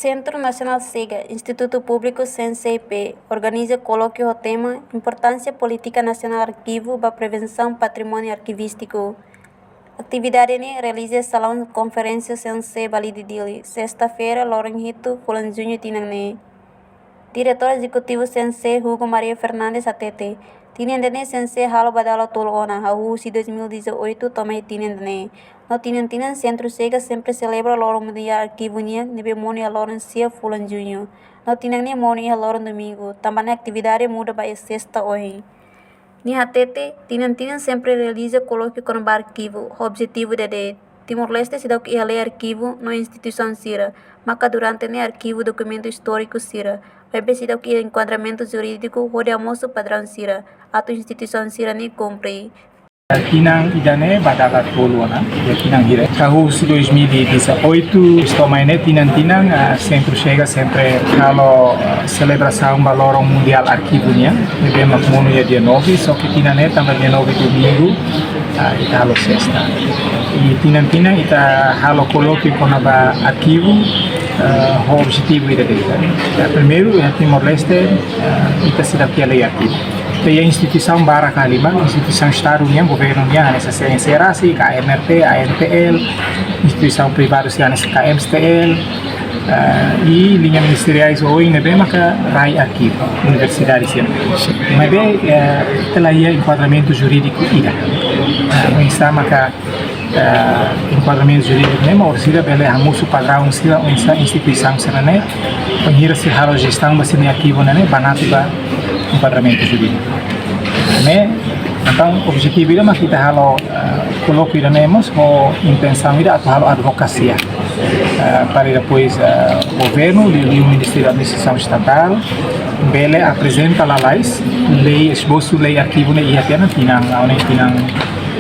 Centro Nacional SEGA, Instituto Público CNCP, organiza colóquio ao tema Importância Política Nacional Arquivo para Prevenção Patrimônio Arquivístico. Atividade realiza Salão de Conferência CNC Bali de Dili, sexta-feira, Lorenhito, Fulan Junho Tinangne. Diretor Executivo CNC Hugo Maria Fernandes ATT. Tinandene CNC Halo Badala Tolona, Hausi 2018, também Tinandene. No Tinan Centro SEGA sempre celebra o Loro Mundial Arquivo Nia, Nebemoni a Loren Cia Fulan Junho. No Tinangne Moni a Loren Domingo, também a atividade muda para a sexta hoje. Ni ATT, Tinan sempre realiza colóquio com o arquivo, o objetivo de Timor-Leste se dá que ler arquivo na instituição Sira, mas durante o arquivo documento histórico Sira, vai precisar que enquadramento jurídico roda almoço padrão Sira, a tua instituição Sira nem cumpre. Tinang idane badala toluana, ya tinang hire. Tahun 2018, estomane tinang Centro SEGA sempre kalau celebração Balorong Mundial Arquivonia, nebe makmono ya dia 9, só que tinane também dia 9 domingo, ita halo sexta. E tinang ita halo colóquio com aba arquivo, o objetivo ida dele. Primeiro, Timor-Leste, ita se dá que lei arquivo. Tem a instituição Bara Kalima, instituição Estado União, governo União, nessa CNCRASI, KMRT, ANPL, instituição privada nessa KMSTL, e linhas ministeriais hoje na bem que RAI Arquivo, Universidade de Sina. Mas bem, ela ia enquadramento jurídico ida. Não está que enquadramento jurídico nem mas sira bele hamusu padrão sira essa instituição sira né, penhira se halo gestão mas sini arquivo né, banatu ba enquadramento jurídico. Né, então o objetivo é que kita halo colóquio da nemos o intenção é atu halo advocacia para depois o governo e o Ministério da Administração Estatal bele apresenta a lei esboço lei arquivo né ia ter tinang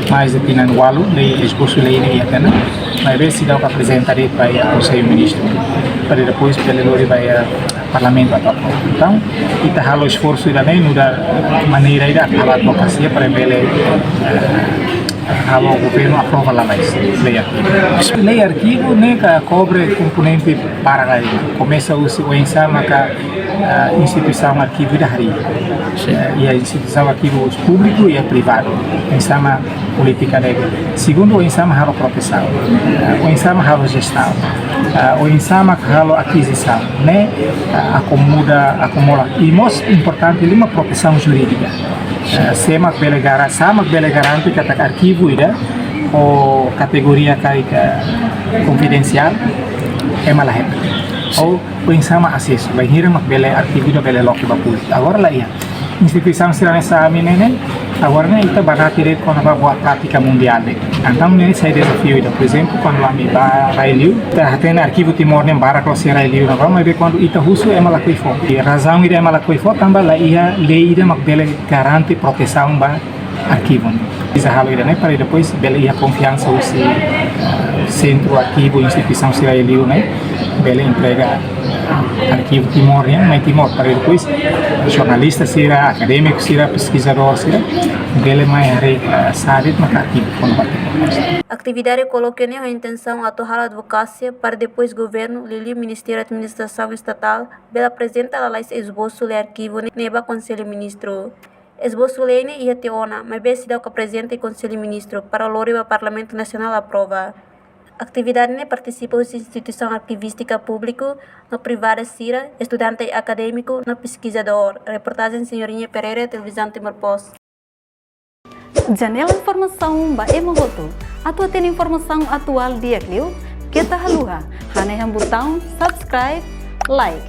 mais de tinang walu lei esboço lei né ia ter mas bem se dá para apresentar para o Conselho Ministro para depois pelo lori vai parlamento atau então kita halo esforço da nem da maneira ida a advocacia para bele o governo aprova a lei arquivo né que cobre componente para começa o ensama que instituição arquivo da hari e a instituição arquivo público e privado ensama política dele segundo o ensama halo proteção o ensama halo gestão o ensama halo aquisição né acumula e mais importante uma proteção jurídica sama bele garante que tak arquivo ida o categoria confidencial é malahet ou pensama acesso vai hira mak bele arquivo da bele loki público agora lá ia instituição será nessa menene agora né ita barati red com a boa prática mundial então né sai desafio ida por exemplo quando a mi ba railiu tá tem arquivo Timor nem bara classe railiu na mas be quando ita husu é malakoi fo e razão ida é malakoi fo também lá ia lei ida mak bele garante proteção ba arquivo bisa hal ida né para depois bele ia confiança o centro arquivo instituição railiu né bele entrega arquivo Timor ya, mas Timor para depois jornalista sira, acadêmico sira, pesquisador sira, bele mais hari sarit maka arquivo quando bater. Atividade colóquio a intenção atuar a advocacia para depois governo, lili Ministério da Administração Estatal, bela apresenta a lei esboço de arquivo neba Conselho Ministro. Esboço lei ia teona, mas bem se dá o que apresenta e Conselho Ministro para o lori Parlamento Nacional aprova. Atividade participa da instituição arquivística público, no privado Sira, estudante acadêmico, no pesquisador. Reportagem Senhorinha Pereira, Televisão Timor-Post. Janela informação ba emogoto. Atua tem informação atual dia kliu. Kita haluha. Haneham botão subscribe, like.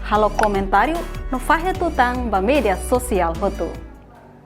Halo comentário no faixa tutang ba media sosial hotu.